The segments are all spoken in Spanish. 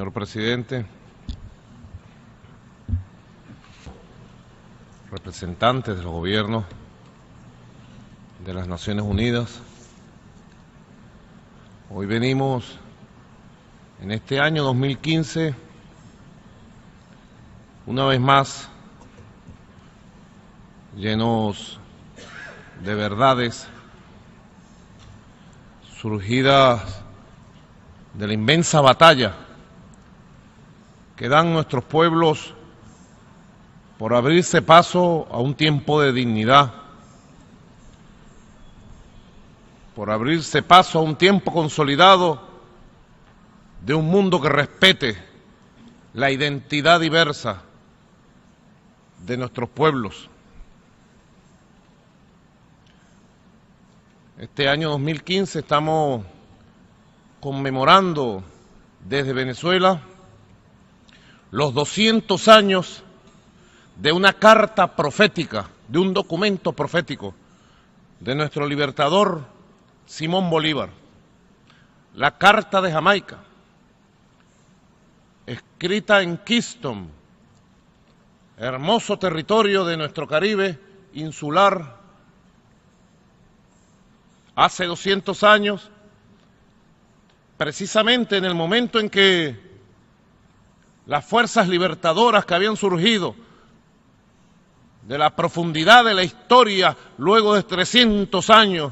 Señor presidente, representantes de los gobiernos de las Naciones Unidas, hoy venimos en este año 2015, una vez más, llenos de verdades surgidas de la inmensa batalla que dan nuestros pueblos por abrirse paso a un tiempo de dignidad, por abrirse paso a un tiempo consolidado de un mundo que respete la identidad diversa de nuestros pueblos. Este año 2015 estamos conmemorando desde Venezuela los 200 años de una carta profética, de un documento profético de nuestro libertador Simón Bolívar, la Carta de Jamaica, escrita en Kingston, hermoso territorio de nuestro Caribe insular, hace 200 años, precisamente en el momento en que las fuerzas libertadoras que habían surgido de la profundidad de la historia, luego de 300 años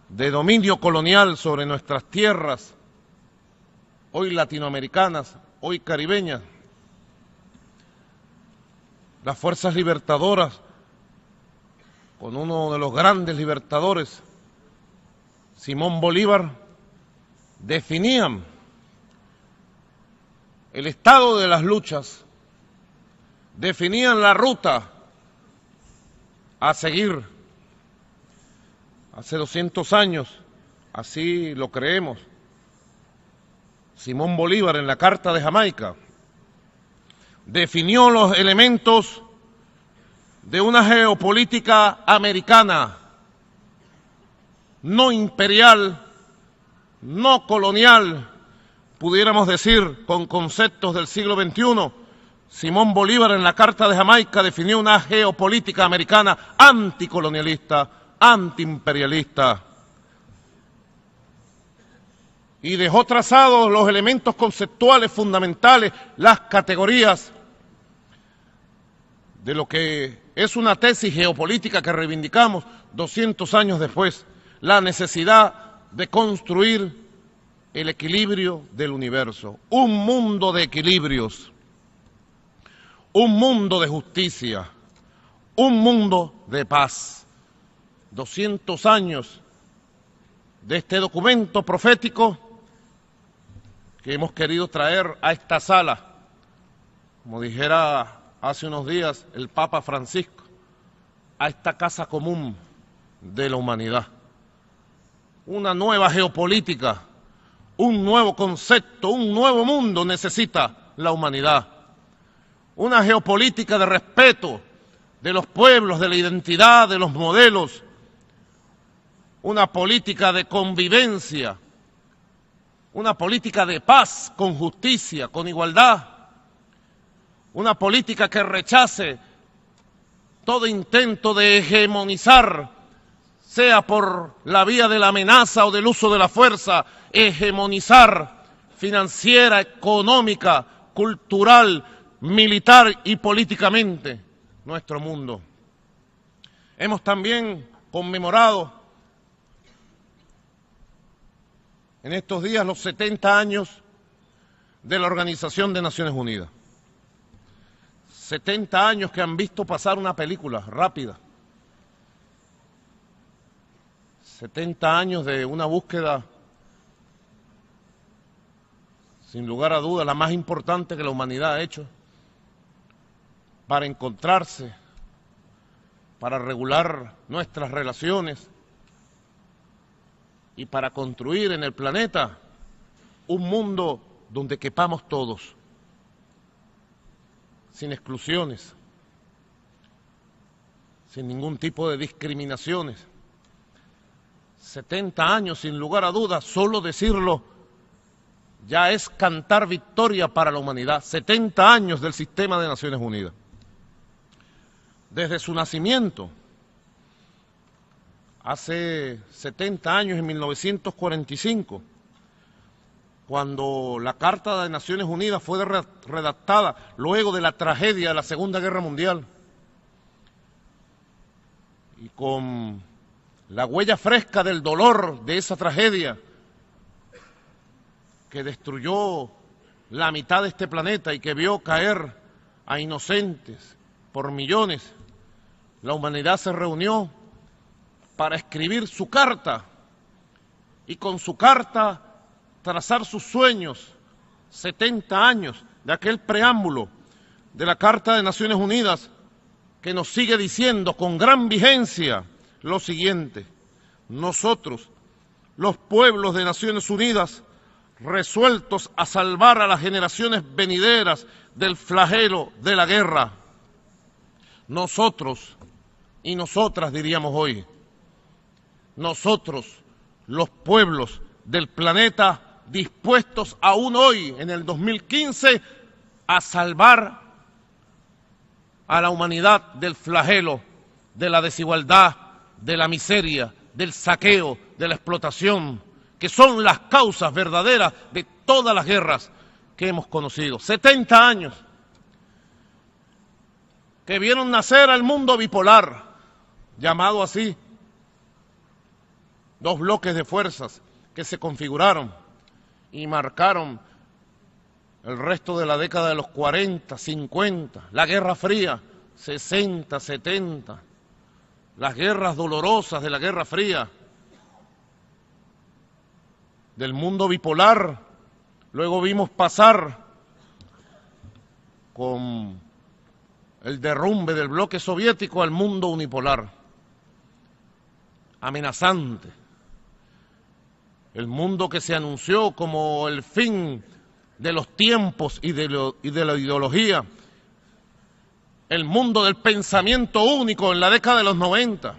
de dominio colonial sobre nuestras tierras, hoy latinoamericanas, hoy caribeñas, las fuerzas libertadoras, con uno de los grandes libertadores, Simón Bolívar, definían el estado de las luchas, definían la ruta a seguir. Hace 200 años, así lo creemos, Simón Bolívar en la Carta de Jamaica definió los elementos de una geopolítica americana, no imperial, no colonial, pudiéramos decir con conceptos del siglo XXI. Simón Bolívar en la Carta de Jamaica definió una geopolítica americana anticolonialista, antiimperialista, y dejó trazados los elementos conceptuales fundamentales, las categorías de lo que es una tesis geopolítica que reivindicamos 200 años después, la necesidad de construir el equilibrio del universo, un mundo de equilibrios, un mundo de justicia, un mundo de paz. 200 años de este documento profético que hemos querido traer a esta sala, como dijera hace unos días el Papa Francisco, a esta casa común de la humanidad. Una nueva geopolítica, un nuevo concepto, un nuevo mundo necesita la humanidad. Una geopolítica de respeto de los pueblos, de la identidad, de los modelos. Una política de convivencia, una política de paz, con justicia, con igualdad. Una política que rechace todo intento de hegemonizar, sea por la vía de la amenaza o del uso de la fuerza, hegemonizar financiera, económica, cultural, militar y políticamente nuestro mundo. Hemos también conmemorado en estos días los 70 años de la Organización de Naciones Unidas. 70 años que han visto pasar una película rápida. 70 años de una búsqueda, sin lugar a dudas, la más importante que la humanidad ha hecho, para encontrarse, para regular nuestras relaciones y para construir en el planeta un mundo donde quepamos todos, sin exclusiones, sin ningún tipo de discriminaciones. 70 años, sin lugar a dudas, solo decirlo ya es cantar victoria para la humanidad. 70 años del sistema de Naciones Unidas. Desde su nacimiento, hace 70 años, en 1945, cuando la Carta de Naciones Unidas fue redactada luego de la tragedia de la Segunda Guerra Mundial, y con la huella fresca del dolor de esa tragedia que destruyó la mitad de este planeta y que vio caer a inocentes por millones, la humanidad se reunió para escribir su carta y con su carta trazar sus sueños. 70 años de aquel preámbulo de la Carta de Naciones Unidas que nos sigue diciendo con gran vigencia lo siguiente: nosotros, los pueblos de Naciones Unidas, resueltos a salvar a las generaciones venideras del flagelo de la guerra, nosotros y nosotras, diríamos hoy, nosotros, los pueblos del planeta, dispuestos aún hoy, en el 2015, a salvar a la humanidad del flagelo, de la desigualdad, de la miseria, del saqueo, de la explotación, que son las causas verdaderas de todas las guerras que hemos conocido. 70 años que vieron nacer al mundo bipolar, llamado así, dos bloques de fuerzas que se configuraron y marcaron el resto de la década de los 40, 50, la Guerra Fría, 60, 70, las guerras dolorosas de la Guerra Fría, del mundo bipolar. Luego vimos pasar con el derrumbe del bloque soviético al mundo unipolar, amenazante. El mundo que se anunció como el fin de los tiempos y de la ideología. El mundo del pensamiento único en la década de los 90,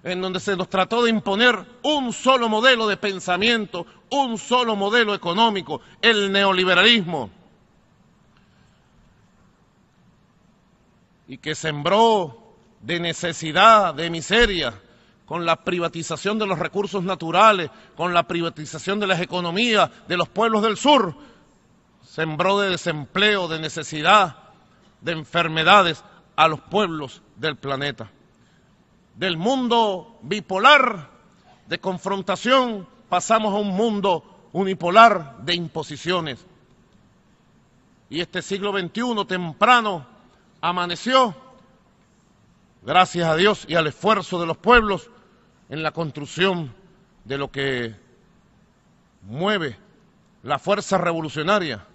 en donde se nos trató de imponer un solo modelo de pensamiento, un solo modelo económico, el neoliberalismo, y que sembró de necesidad, de miseria, con la privatización de los recursos naturales, con la privatización de las economías de los pueblos del sur, sembró de desempleo, de necesidad, de enfermedades a los pueblos del planeta. Del mundo bipolar de confrontación pasamos a un mundo unipolar de imposiciones. Y este siglo XXI temprano amaneció, gracias a Dios y al esfuerzo de los pueblos, en la construcción de lo que mueve la fuerza revolucionaria,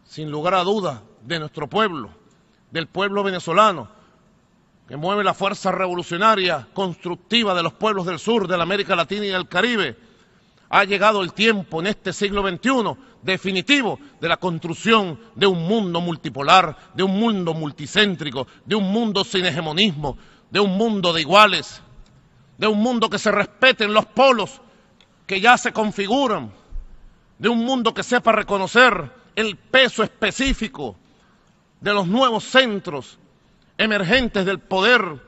sin lugar a dudas, de nuestro pueblo, del pueblo venezolano, que mueve la fuerza revolucionaria constructiva de los pueblos del sur, de la América Latina y del Caribe. Ha llegado el tiempo en este siglo XXI definitivo de la construcción de un mundo multipolar, de un mundo multicéntrico, de un mundo sin hegemonismo, de un mundo de iguales, de un mundo que se respeten los polos que ya se configuran, de un mundo que sepa reconocer el peso específico de los nuevos centros emergentes del poder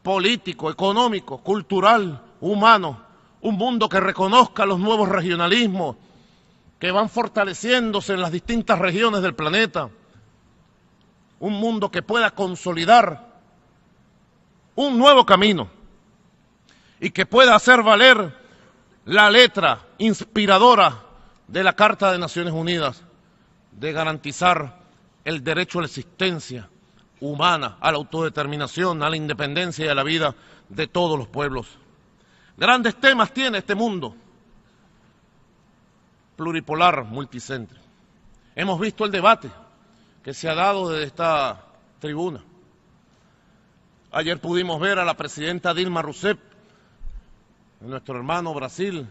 político, económico, cultural, humano, un mundo que reconozca los nuevos regionalismos que van fortaleciéndose en las distintas regiones del planeta, un mundo que pueda consolidar un nuevo camino y que pueda hacer valer la letra inspiradora de la Carta de Naciones Unidas de garantizar el derecho a la existencia humana, a la autodeterminación, a la independencia y a la vida de todos los pueblos. Grandes temas tiene este mundo pluripolar, multicéntrico. Hemos visto el debate que se ha dado desde esta tribuna. Ayer pudimos ver a la presidenta Dilma Rousseff, nuestro hermano Brasil,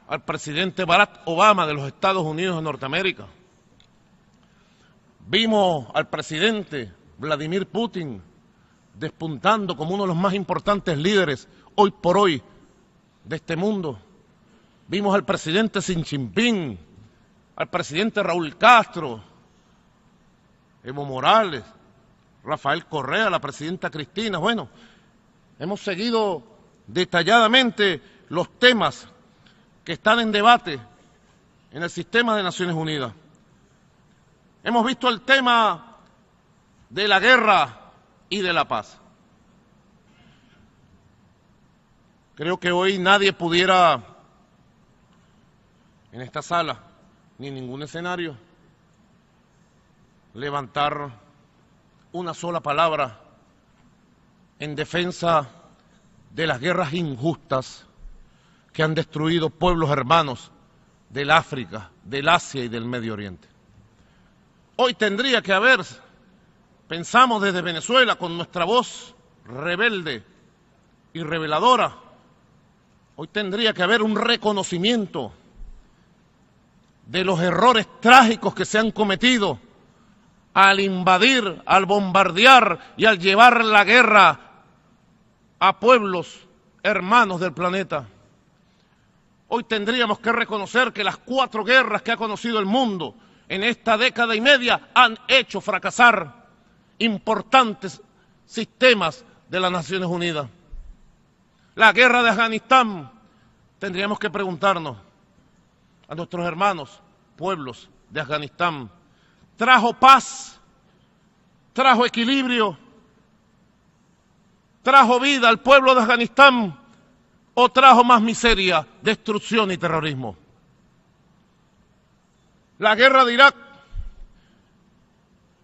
al presidente Barack Obama de los Estados Unidos de Norteamérica. Vimos al presidente Vladimir Putin despuntando como uno de los más importantes líderes hoy por hoy de este mundo. Vimos al presidente Xi Jinping al presidente Raúl Castro, Evo Morales, Rafael Correa, la presidenta Cristina. Bueno, hemos seguido detalladamente los temas que están en debate en el sistema de Naciones Unidas. Hemos visto el tema de la guerra y de la paz. Creo que hoy nadie pudiera, en esta sala, ni en ningún escenario, levantar una sola palabra en defensa de las guerras injustas que han destruido pueblos hermanos del África, del Asia y del Medio Oriente. Hoy tendría que haber, pensamos desde Venezuela, con nuestra voz rebelde y reveladora, hoy tendría que haber un reconocimiento de los errores trágicos que se han cometido al invadir, al bombardear y al llevar la guerra a pueblos hermanos del planeta. Hoy tendríamos que reconocer que las 4 guerras que ha conocido el mundo en esta década y media han hecho fracasar importantes sistemas de las Naciones Unidas. La guerra de Afganistán, tendríamos que preguntarnos a nuestros hermanos pueblos de Afganistán, ¿trajo paz? ¿Trajo equilibrio? ¿Trajo vida al pueblo de Afganistán? ¿O trajo más miseria, destrucción y terrorismo? La guerra de Irak,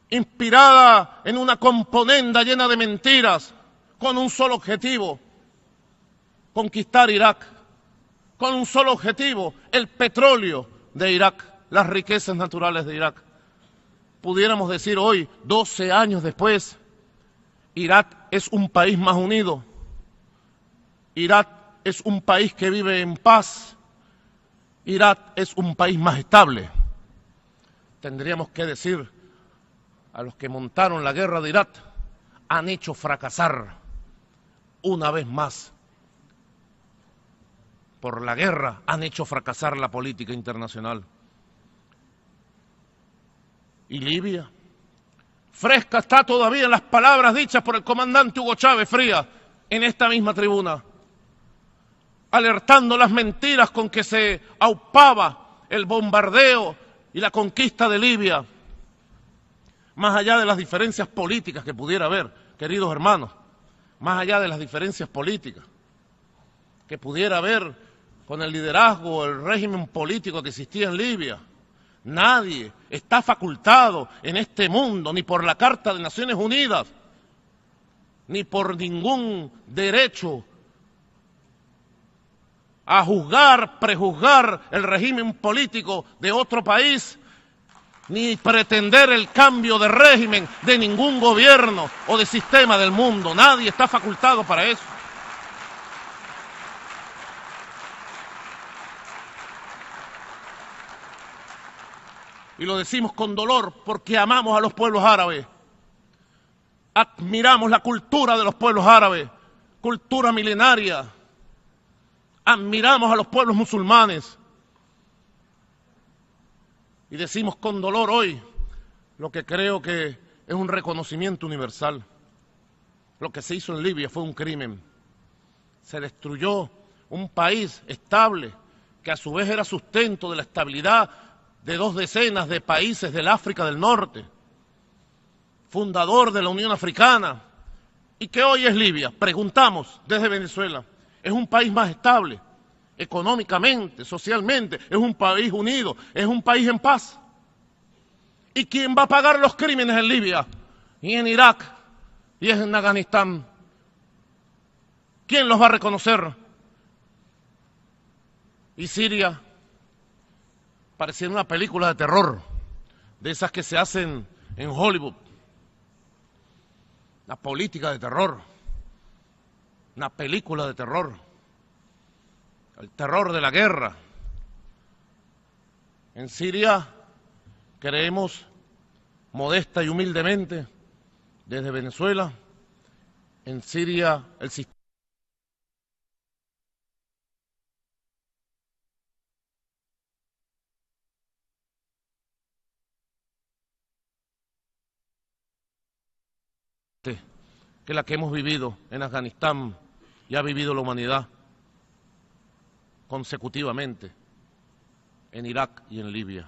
inspirada en una componenda llena de mentiras, con un solo objetivo: conquistar Irak, con un solo objetivo: el petróleo de Irak, las riquezas naturales de Irak. Pudiéramos decir hoy, 12 años después, Irak es un país más unido, Irak es un país que vive en paz, Irak es un país más estable. Tendríamos que decir a los que montaron la guerra de Irak: han hecho fracasar una vez más. Por la guerra han hecho fracasar la política internacional. ¿Y Libia? Fresca está todavía en las palabras dichas por el comandante Hugo Chávez Frías en esta misma tribuna, alertando las mentiras con que se aupaba el bombardeo y la conquista de Libia. Más allá de las diferencias políticas que pudiera haber, queridos hermanos, más allá de las diferencias políticas que pudiera haber con el liderazgo o el régimen político que existía en Libia, nadie está facultado en este mundo, ni por la Carta de Naciones Unidas, ni por ningún derecho, a juzgar, prejuzgar el régimen político de otro país, ni pretender el cambio de régimen de ningún gobierno o de sistema del mundo. Nadie está facultado para eso. Y lo decimos con dolor porque amamos a los pueblos árabes. Admiramos la cultura de los pueblos árabes, cultura milenaria. Admiramos a los pueblos musulmanes. Y decimos con dolor hoy lo que creo que es un reconocimiento universal. Lo que se hizo en Libia fue un crimen. Se destruyó un país estable que a su vez era sustento de la estabilidad de 2 decenas de países del África del Norte, fundador de la Unión Africana, y que hoy es Libia. Preguntamos desde Venezuela: ¿es un país más estable económicamente, socialmente? ¿Es un país unido? ¿Es un país en paz? ¿Y quién va a pagar los crímenes en Libia y en Irak y en Afganistán? ¿Quién los va a reconocer? ¿Y Siria? Parecía una película de terror, de esas que se hacen en Hollywood. La política de terror, una película de terror, el terror de la guerra. En Siria creemos, modesta y humildemente, desde Venezuela, en Siria el sistema que la que hemos vivido en Afganistán y ha vivido la humanidad consecutivamente en Irak y en Libia.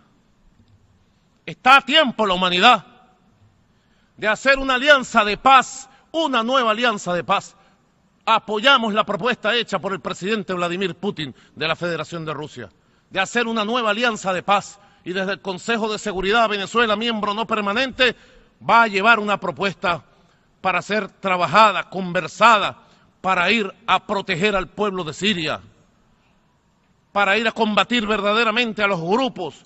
Está a tiempo la humanidad de hacer una alianza de paz, una nueva alianza de paz. Apoyamos la propuesta hecha por el presidente Vladimir Putin de la Federación de Rusia, de hacer una nueva alianza de paz. Y desde el Consejo de Seguridad, Venezuela, miembro no permanente, va a llevar una propuesta para ser trabajada, conversada, para ir a proteger al pueblo de Siria, para ir a combatir verdaderamente a los grupos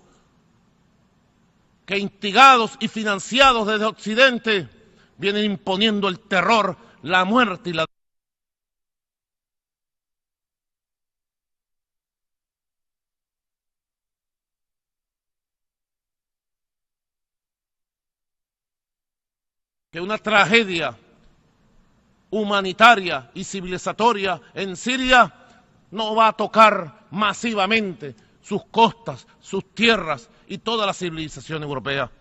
que, instigados y financiados desde Occidente, vienen imponiendo el terror, la muerte y la que una tragedia humanitaria y civilizatoria en Siria no va a tocar masivamente sus costas, sus tierras y toda la civilización europea.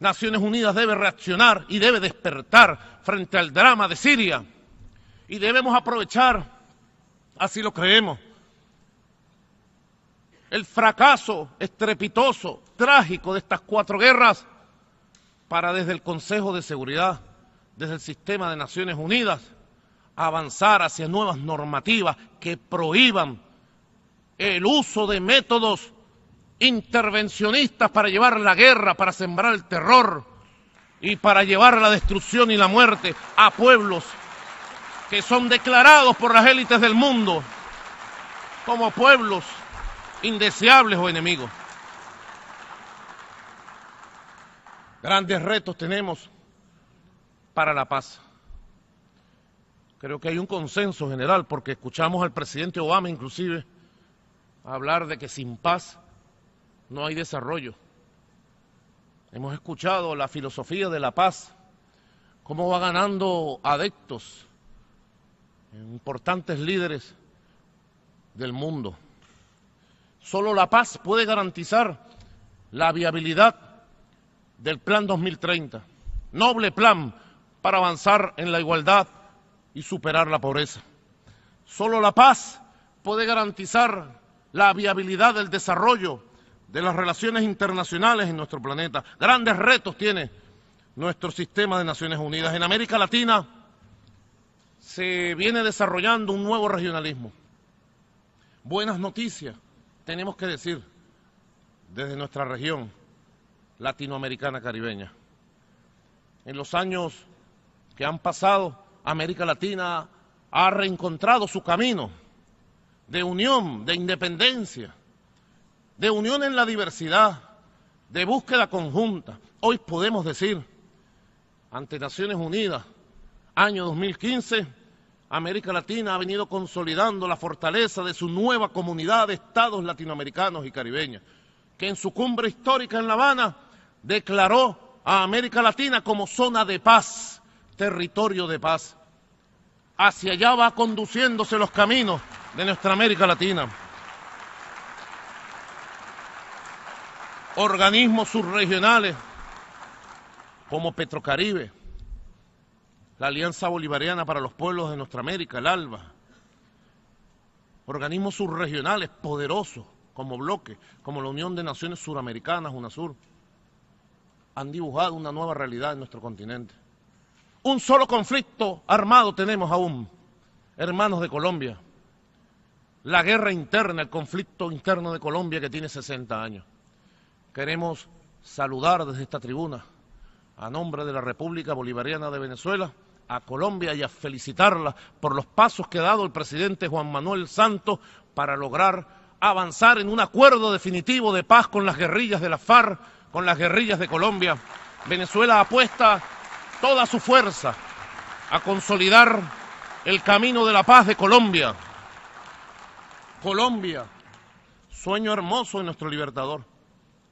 Naciones Unidas debe reaccionar y debe despertar frente al drama de Siria. Y debemos aprovechar, así lo creemos, el fracaso estrepitoso, trágico de estas 4 guerras para desde el Consejo de Seguridad, desde el sistema de Naciones Unidas, avanzar hacia nuevas normativas que prohíban el uso de métodos intervencionistas para llevar la guerra, para sembrar el terror y para llevar la destrucción y la muerte a pueblos que son declarados por las élites del mundo como pueblos indeseables o enemigos. Grandes retos tenemos para la paz. Creo que hay un consenso general, porque escuchamos al presidente Obama inclusive hablar de que sin paz no hay desarrollo. Hemos escuchado la filosofía de la paz, cómo va ganando adeptos importantes líderes del mundo. Solo la paz puede garantizar la viabilidad del Plan 2030, noble plan para avanzar en la igualdad y superar la pobreza. Solo la paz puede garantizar la viabilidad del desarrollo de las relaciones internacionales en nuestro planeta. Grandes retos tiene nuestro sistema de Naciones Unidas. En América Latina se viene desarrollando un nuevo regionalismo. Buenas noticias, tenemos que decir, desde nuestra región latinoamericana caribeña. En los años que han pasado, América Latina ha reencontrado su camino de unión, de independencia, de unión en la diversidad, de búsqueda conjunta. Hoy podemos decir, ante Naciones Unidas, año 2015, América Latina ha venido consolidando la fortaleza de su nueva comunidad de estados latinoamericanos y caribeños, que en su cumbre histórica en La Habana declaró a América Latina como zona de paz, territorio de paz. Hacia allá va conduciéndose los caminos de nuestra América Latina. Organismos subregionales como Petrocaribe, la Alianza Bolivariana para los Pueblos de Nuestra América, el ALBA, organismos subregionales poderosos como bloque, como la Unión de Naciones Suramericanas, UNASUR, han dibujado una nueva realidad en nuestro continente. Un solo conflicto armado tenemos aún, hermanos de Colombia. La guerra interna, el conflicto interno de Colombia que tiene 60 años. Queremos saludar desde esta tribuna, a nombre de la República Bolivariana de Venezuela, a Colombia y a felicitarla por los pasos que ha dado el presidente Juan Manuel Santos para lograr avanzar en un acuerdo definitivo de paz con las guerrillas de la FARC, con las guerrillas de Colombia. Venezuela apuesta toda su fuerza a consolidar el camino de la paz de Colombia. Colombia, sueño hermoso de nuestro libertador.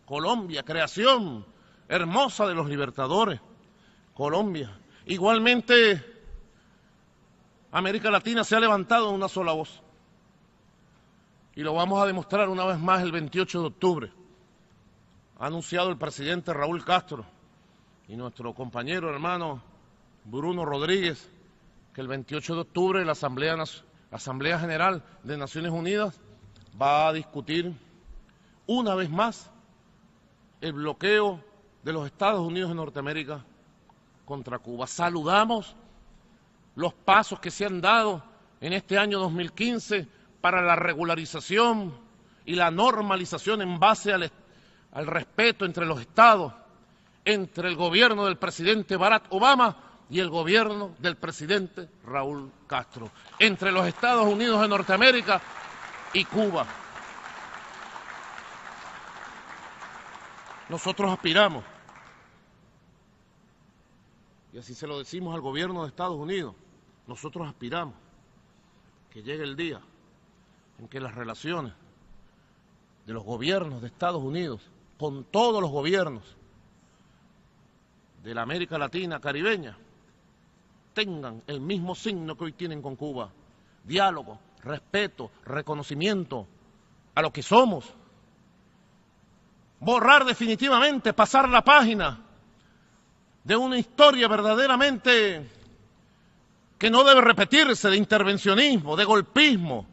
Colombia, creación hermosa de los libertadores. Colombia. Igualmente, América Latina se ha levantado en una sola voz. Y lo vamos a demostrar una vez más el 28 de octubre. Ha anunciado el presidente Raúl Castro y nuestro compañero hermano Bruno Rodríguez, que el 28 de octubre la Asamblea General de Naciones Unidas va a discutir una vez más el bloqueo de los Estados Unidos de Norteamérica contra Cuba. Saludamos los pasos que se han dado en este año 2015 para la regularización y la normalización en base al respeto entre los estados, entre el gobierno del presidente Barack Obama y el gobierno del presidente Raúl Castro, entre los Estados Unidos de Norteamérica y Cuba. Nosotros aspiramos, y así se lo decimos al gobierno de Estados Unidos, nosotros aspiramos que llegue el día en que las relaciones de los gobiernos de Estados Unidos con todos los gobiernos de la América Latina, caribeña, tengan el mismo signo que hoy tienen con Cuba: diálogo, respeto, reconocimiento a lo que somos. Borrar definitivamente, pasar la página de una historia verdaderamente que no debe repetirse, de intervencionismo, de golpismo,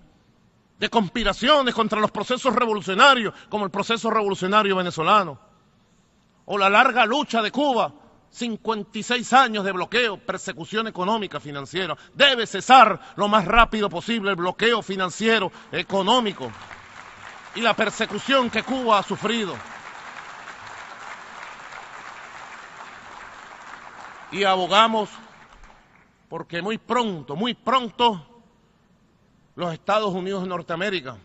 de conspiraciones contra los procesos revolucionarios, como el proceso revolucionario venezolano, o la larga lucha de Cuba, 56 años de bloqueo, persecución económica, financiera. Debe cesar lo más rápido posible el bloqueo financiero, económico y la persecución que Cuba ha sufrido. Y abogamos porque muy pronto, los Estados Unidos de Norteamérica,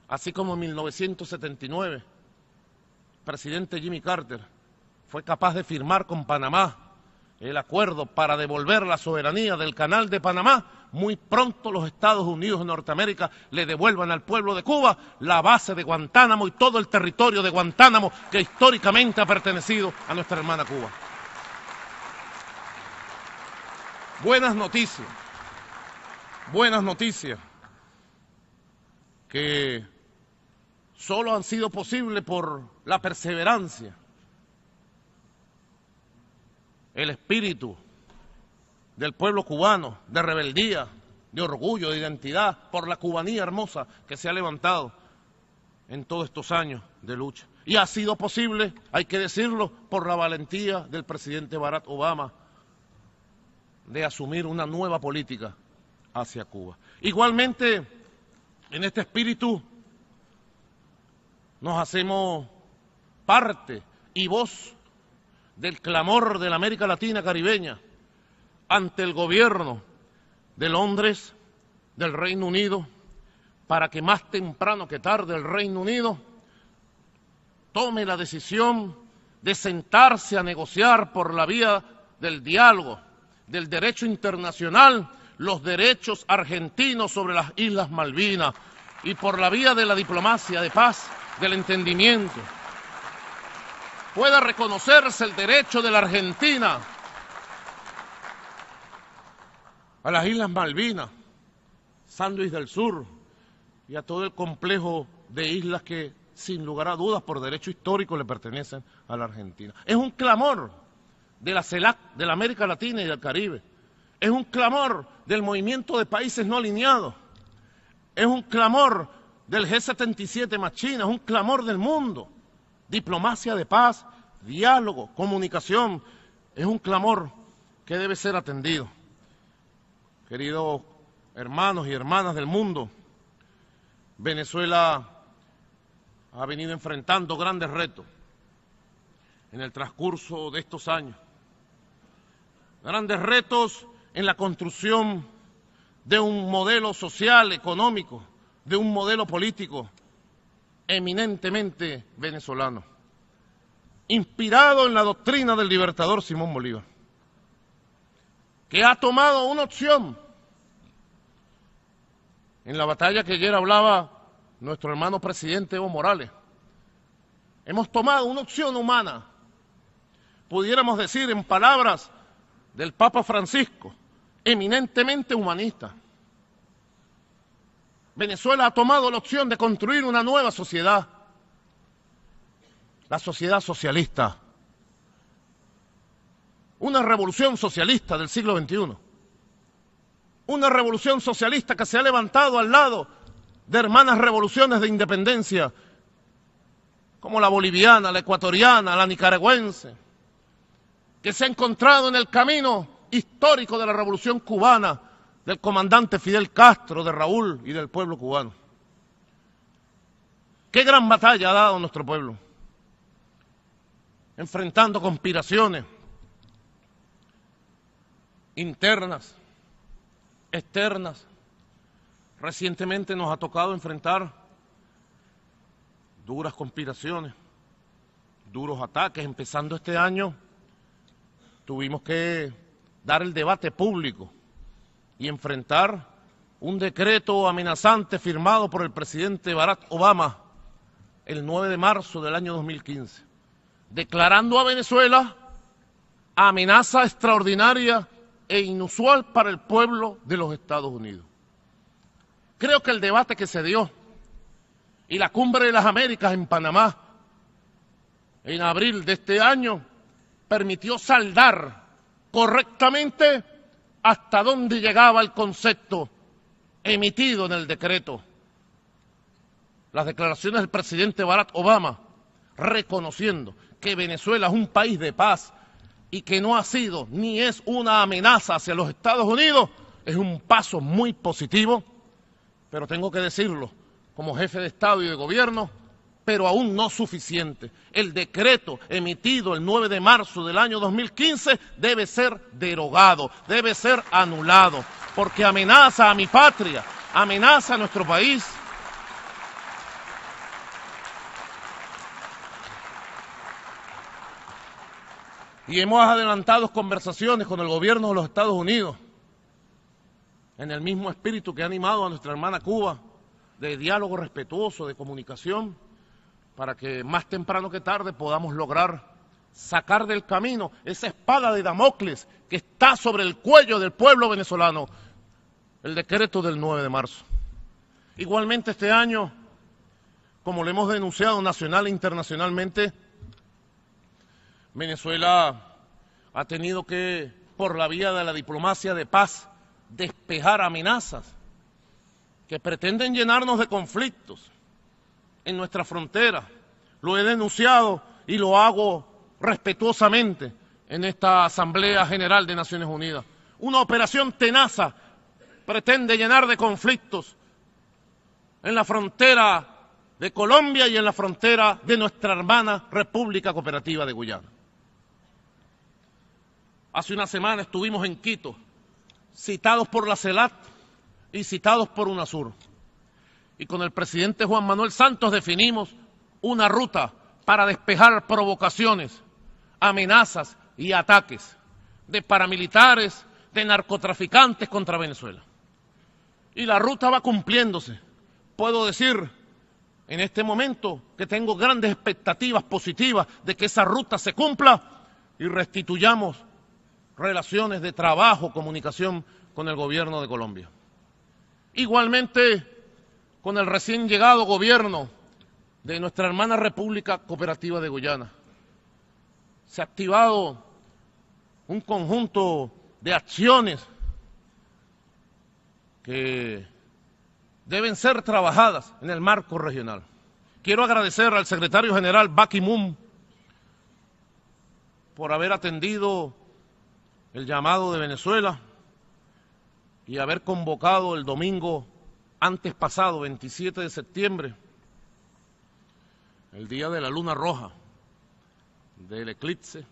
así como en 1979, el presidente Jimmy Carter fue capaz de firmar con Panamá el acuerdo para devolver la soberanía del Canal de Panamá, muy pronto los Estados Unidos de Norteamérica le devuelvan al pueblo de Cuba la base de Guantánamo y todo el territorio de Guantánamo que históricamente ha pertenecido a nuestra hermana Cuba. Buenas noticias que solo han sido posibles por la perseverancia, el espíritu del pueblo cubano, de rebeldía, de orgullo, de identidad, por la cubanía hermosa que se ha levantado en todos estos años de lucha. Y ha sido posible, hay que decirlo, por la valentía del presidente Barack Obama de asumir una nueva política hacia Cuba. Igualmente, en este espíritu nos hacemos parte y voz del clamor de la América Latina caribeña ante el gobierno de Londres, del Reino Unido, para que más temprano que tarde el Reino Unido tome la decisión de sentarse a negociar por la vía del diálogo, del derecho internacional, los derechos argentinos sobre las Islas Malvinas, y por la vía de la diplomacia de paz, del entendimiento, pueda reconocerse el derecho de la Argentina a las Islas Malvinas, San Luis del Sur y a todo el complejo de islas que, sin lugar a dudas, por derecho histórico le pertenecen a la Argentina. Es un clamor de la CELAC, de la América Latina y del Caribe. Es un clamor del movimiento de países no alineados. Es un clamor del G77 más China, es un clamor del mundo. Diplomacia de paz, diálogo, comunicación, es un clamor que debe ser atendido. Queridos hermanos y hermanas del mundo, Venezuela ha venido enfrentando grandes retos en el transcurso de estos años. Grandes retos en la construcción de un modelo social, económico, de un modelo político eminentemente venezolano, inspirado en la doctrina del libertador Simón Bolívar, que ha tomado una opción. En la batalla que ayer hablaba nuestro hermano presidente Evo Morales, hemos tomado una opción humana, pudiéramos decir en palabras del Papa Francisco, eminentemente humanista. Venezuela ha tomado la opción de construir una nueva sociedad, la sociedad socialista, una revolución socialista del siglo XXI. Una revolución socialista que se ha levantado al lado de hermanas revoluciones de independencia, como la boliviana, la ecuatoriana, la nicaragüense, que se ha encontrado en el camino histórico de la revolución cubana, del comandante Fidel Castro, de Raúl y del pueblo cubano. Qué gran batalla ha dado nuestro pueblo, enfrentando conspiraciones internas, externas. Recientemente nos ha tocado enfrentar duras conspiraciones, duros ataques. Empezando este año, tuvimos que dar el debate público y enfrentar un decreto amenazante firmado por el presidente Barack Obama el 9 de marzo del año 2015, declarando a Venezuela amenaza extraordinaria e inusual para el pueblo de los Estados Unidos. Creo que el debate que se dio y la Cumbre de las Américas en Panamá en abril de este año permitió saldar correctamente hasta dónde llegaba el concepto emitido en el decreto. Las declaraciones del presidente Barack Obama reconociendo que Venezuela es un país de paz y que no ha sido ni es una amenaza hacia los Estados Unidos, es un paso muy positivo, pero tengo que decirlo como jefe de Estado y de Gobierno, pero aún no suficiente. El decreto emitido el 9 de marzo del año 2015 debe ser derogado, debe ser anulado, porque amenaza a mi patria, amenaza a nuestro país. Y hemos adelantado conversaciones con el gobierno de los Estados Unidos, en el mismo espíritu que ha animado a nuestra hermana Cuba, de diálogo respetuoso, de comunicación, para que más temprano que tarde podamos lograr sacar del camino esa espada de Damocles que está sobre el cuello del pueblo venezolano, el decreto del 9 de marzo. Igualmente este año, como lo hemos denunciado nacional e internacionalmente, Venezuela ha tenido que, por la vía de la diplomacia de paz, despejar amenazas que pretenden llenarnos de conflictos en nuestra frontera. Lo he denunciado y lo hago respetuosamente en esta Asamblea General de Naciones Unidas. Una operación tenaza pretende llenar de conflictos en la frontera de Colombia y en la frontera de nuestra hermana República Cooperativa de Guyana. Hace una semana estuvimos en Quito, citados por la CELAC y citados por UNASUR. Y con el presidente Juan Manuel Santos definimos una ruta para despejar provocaciones, amenazas y ataques de paramilitares, de narcotraficantes contra Venezuela. Y la ruta va cumpliéndose. Puedo decir en este momento que tengo grandes expectativas positivas de que esa ruta se cumpla y restituyamos relaciones de trabajo, comunicación con el gobierno de Colombia. Igualmente con el recién llegado gobierno de nuestra hermana República Cooperativa de Guyana. Se ha activado un conjunto de acciones que deben ser trabajadas en el marco regional. Quiero agradecer al secretario general Ban Ki-moon por haber atendido el llamado de Venezuela y haber convocado el domingo antes pasado, 27 de septiembre, el día de la luna roja, del eclipse.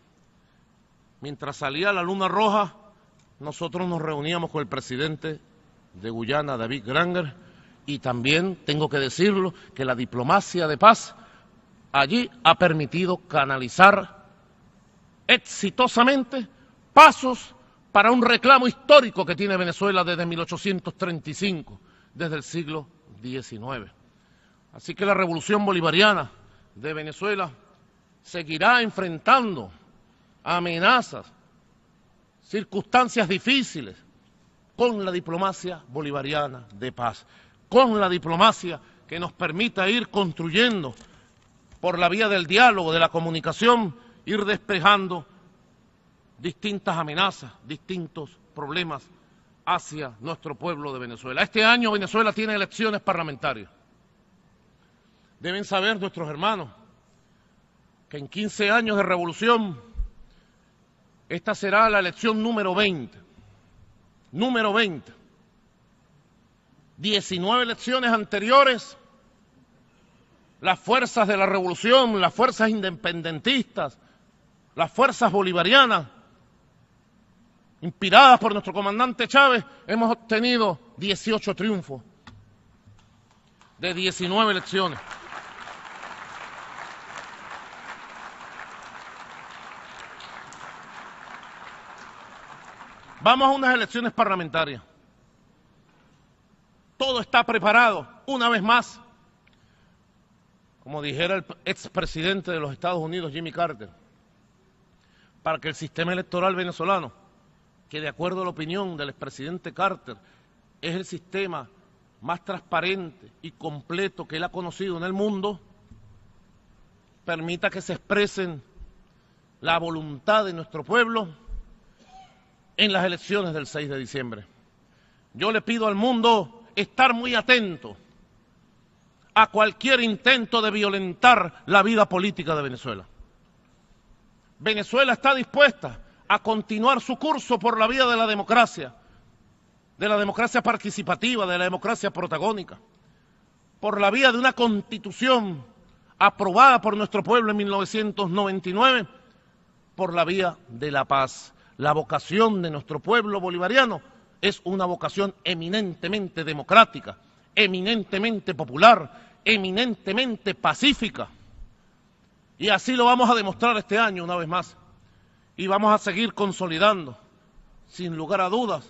Mientras salía la luna roja, nosotros nos reuníamos con el presidente de Guyana, David Granger, y también, tengo que decirlo, que la diplomacia de paz allí ha permitido canalizar exitosamente pasos para un reclamo histórico que tiene Venezuela desde 1835, desde el siglo XIX. Así que la revolución bolivariana de Venezuela seguirá enfrentando amenazas, circunstancias difíciles, con la diplomacia bolivariana de paz, con la diplomacia que nos permita ir construyendo por la vía del diálogo, de la comunicación, ir despejando distintas amenazas, distintos problemas hacia nuestro pueblo de Venezuela. Este año Venezuela tiene elecciones parlamentarias. Deben saber nuestros hermanos que en 15 años de revolución, esta será la elección número 20. Número 20. 19 elecciones anteriores, las fuerzas de la revolución, las fuerzas independentistas, las fuerzas bolivarianas, inspiradas por nuestro comandante Chávez, hemos obtenido 18 triunfos de 19 elecciones. Vamos a unas elecciones parlamentarias. Todo está preparado, una vez más, como dijera el expresidente de los Estados Unidos, Jimmy Carter, para que el sistema electoral venezolano, que de acuerdo a la opinión del expresidente Carter, es el sistema más transparente y completo que él ha conocido en el mundo, permita que se expresen la voluntad de nuestro pueblo en las elecciones del 6 de diciembre. Yo le pido al mundo estar muy atento a cualquier intento de violentar la vida política de Venezuela. Venezuela está dispuesta a continuar su curso por la vía de la democracia participativa, de la democracia protagónica, por la vía de una constitución aprobada por nuestro pueblo en 1999, por la vía de la paz. La vocación de nuestro pueblo bolivariano es una vocación eminentemente democrática, eminentemente popular, eminentemente pacífica. Y así lo vamos a demostrar este año una vez más. Y vamos a seguir consolidando, sin lugar a dudas,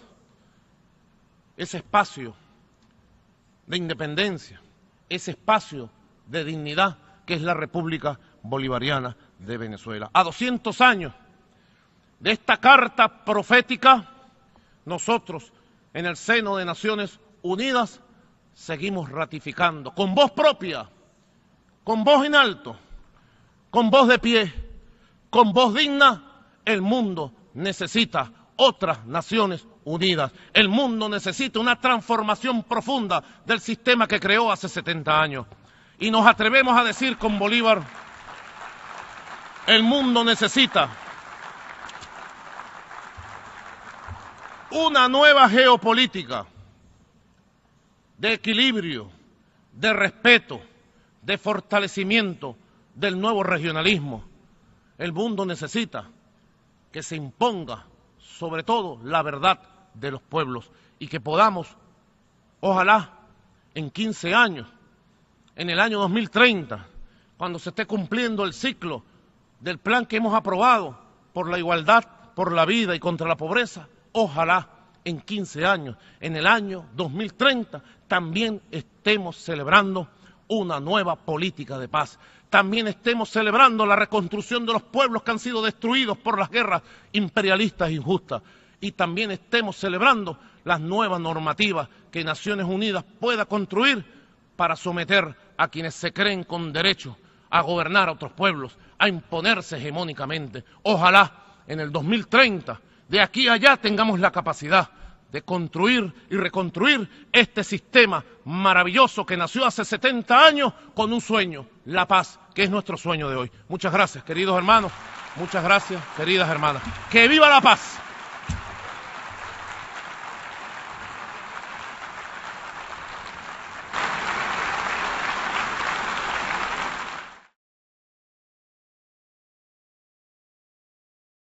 ese espacio de independencia, ese espacio de dignidad que es la República Bolivariana de Venezuela. A 200 años de esta carta profética, nosotros, en el seno de Naciones Unidas, seguimos ratificando, con voz propia, con voz en alto, con voz de pie, con voz digna. El mundo necesita otras Naciones Unidas. El mundo necesita una transformación profunda del sistema que creó hace 70 años. Y nos atrevemos a decir con Bolívar, el mundo necesita una nueva geopolítica de equilibrio, de respeto, de fortalecimiento del nuevo regionalismo. El mundo necesita que se imponga, sobre todo, la verdad de los pueblos y que podamos, ojalá, en 15 años, en el año 2030, cuando se esté cumpliendo el ciclo del plan que hemos aprobado por la igualdad, por la vida y contra la pobreza, ojalá en 15 años, en el año 2030, también estemos celebrando una nueva política de paz. También estemos celebrando la reconstrucción de los pueblos que han sido destruidos por las guerras imperialistas injustas. Y también estemos celebrando las nuevas normativas que Naciones Unidas pueda construir para someter a quienes se creen con derecho a gobernar a otros pueblos, a imponerse hegemónicamente. Ojalá en el 2030, de aquí a allá, tengamos la capacidad de construir y reconstruir este sistema maravilloso que nació hace 70 años con un sueño, la paz, que es nuestro sueño de hoy. Muchas gracias, queridos hermanos. Muchas gracias, queridas hermanas. ¡Que viva la paz!